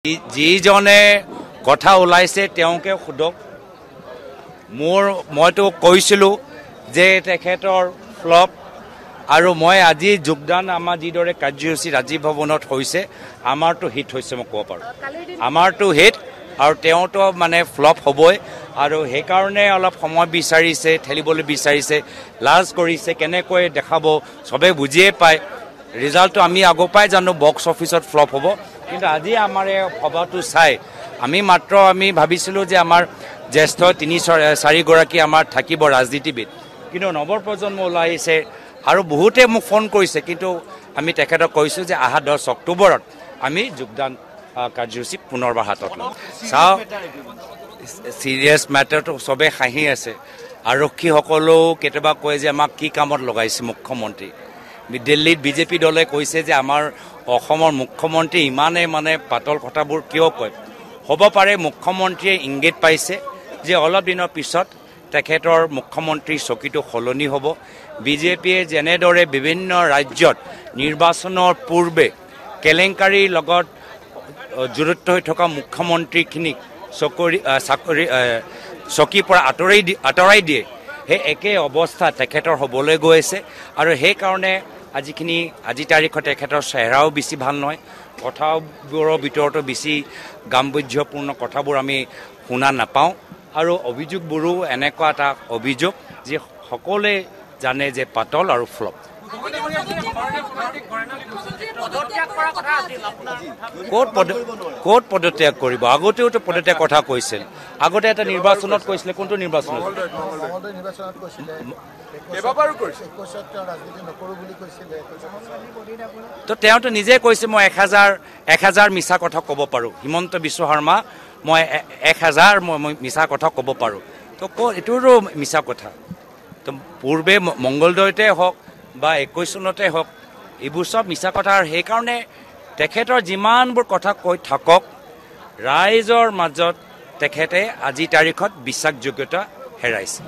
যিজনে কথা ওলাইছে তেওঁকে সোধক মইতো কৈছিলোঁ যে তেখেতৰ ফ্লপ আৰু মই আজি যোগদান আমাৰ যিদৰে কাৰ্যসূচী ৰাজীৱ ভৱনত হৈছে আমাৰতো হিট হৈছে মই ক'ব পাৰোঁ আমাৰতো হিট আৰু তেওঁতো মানে ফ্লপ হ'বই আৰু সেইকাৰণে অলপ সময় বিচাৰিছে ঠেলিবলৈ বিচাৰিছে লাজ কৰিছে কেনেকৈ দেখাব চবেই বুজিয়ে পায় ৰিজাল্টটো আমি আগৰ পৰাই জানো বক্স অফিচত ফ্লপ হ'ব কিন্তু আজি আমাৰ এই সভাটো চাই আমি ভাবিছিলোঁ যে আমাৰ জ্যেষ্ঠ ৩-৪ গৰাকী আমাৰ থাকিব ৰাজনীতিবিদ কিন্তু নৱপ্ৰজন্ম ওলাই আহিছে আৰু বহুতে মোক ফোন কৰিছে কিন্তু আমি তেখেতক কৈছোঁ যে অহা 10 অক্টোবৰত আমি যোগদান কাৰ্যসূচী পুনৰবাৰ হাতত ল'ম চাওঁ চিৰিয়াছ মেটাৰটো চবেই হাঁহি আছে আৰক্ষীসকলেও কেতিয়াবা কয় যে আমাক কি কামত লগাইছে মুখ্যমন্ত্ৰী দিল্লীত বিজেপি দলে কৈছে যে আমাৰ অসমৰ মুখ্যমন্ত্ৰী ইমানে মানে পাতল কথাবোৰ কিয় কয় হ'ব পাৰে মুখ্যমন্ত্ৰীয়ে ইংগিত পাইছে যে অলপ দিনৰ পিছত তেখেতৰ মুখ্যমন্ত্ৰীৰ চকীটো সলনি হ'ব বিজেপিয়ে যেনেদৰে বিভিন্ন ৰাজ্যত নিৰ্বাচনৰ পূৰ্বে কেলেংকাৰীৰ লগত জড়িত হৈ থকা মুখ্যমন্ত্ৰীখিনিক চকীৰ পৰা আঁতৰাই দিয়ে সেই একে অৱস্থা তেখেতৰ হ'বলৈ গৈ আছে আৰু সেইকাৰণে আজি তাৰিখত তেখেতৰ চেহেৰাও বেছি ভাল নহয় কথাবোৰৰ ভিতৰতো বেছি গাম্ভীৰ্যপূৰ্ণ কথাবোৰ আমি শুনা নাপাওঁ আৰু অভিযোগবোৰো এনেকুৱা এটা অভিযোগ যে সকলোৱে জানে যে পাতল আৰু ফ্লপ ক'ত পদত্যাগ কৰিব আগতেওতো পদত্যাগ কথা কৈছিল আগতে এটা নিৰ্বাচনত কৈছিলে কোনটো নিৰ্বাচনত তো তেওঁতো নিজে কৈছে মই 1000 মিছা কথা ক'ব পাৰোঁ হিমন্ত বিশ্ব শৰ্মা মই 1000 মই মিছা কথা ক'ব পাৰোঁ তো এইটোৰো মিছা কথা তো পূৰ্বে মংগলদৈতে হওক বা 21 চনতে হওক এইবোৰ চব মিছা কথা আৰু সেইকাৰণে তেখেতৰ যিমানবোৰ কথা কৈ থাকক ৰাইজৰ মাজত তেখেতে আজি তাৰিখত বিশ্বাসযোগ্যতা হেৰাইছে